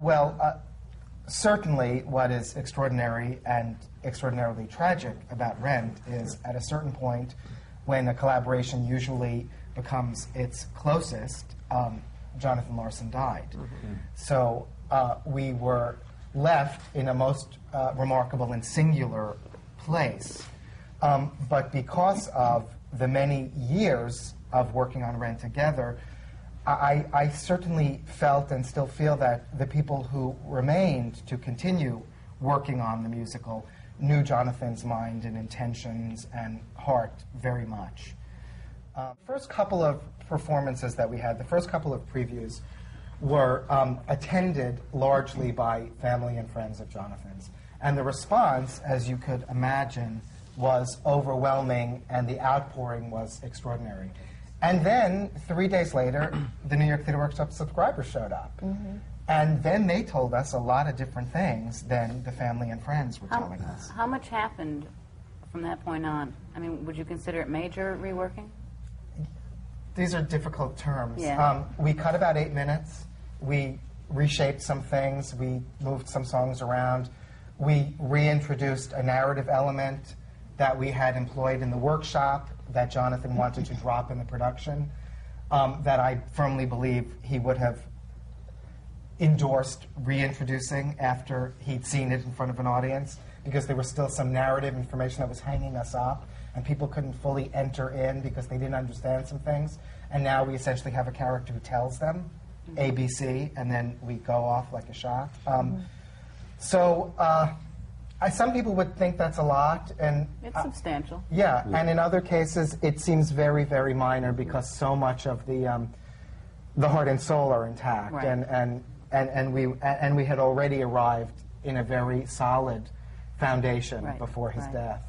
Well, certainly what is extraordinary and extraordinarily tragic about Rent is at a certain point when a collaboration usually becomes its closest, Jonathan Larson died. So we were left in a most remarkable and singular place. But because of the many years of working on Rent together, I certainly felt and still feel that the people who remained to continue working on the musical knew Jonathan's mind and intentions and heart very much. First couple of performances that we had, the first couple of previews, were attended largely by family and friends of Jonathan's. And the response, as you could imagine, was overwhelming, and the outpouring was extraordinary. And then, 3 days later, the New York Theatre Workshop subscribers showed up. And then they told us a lot of different things than the family and friends were telling us. How much happened from that point on? I mean, would you consider it major reworking? These are difficult terms. Yeah. We cut about 8 minutes. We reshaped some things. We moved some songs around. We reintroduced a narrative element that we had employed in the workshop that Jonathan wanted to drop in the production, that I firmly believe he would have endorsed reintroducing after he'd seen it in front of an audience, because there was still some narrative information that was hanging us up, and people couldn't fully enter in because they didn't understand some things. And now we essentially have a character who tells them ABC, and then we go off like a shot. Some people would think that's a lot, and it's substantial. Yeah, and in other cases, it seems very, very minor because so much of the heart and soul are intact, right. and we had already arrived in a very solid foundation right. before his right. death.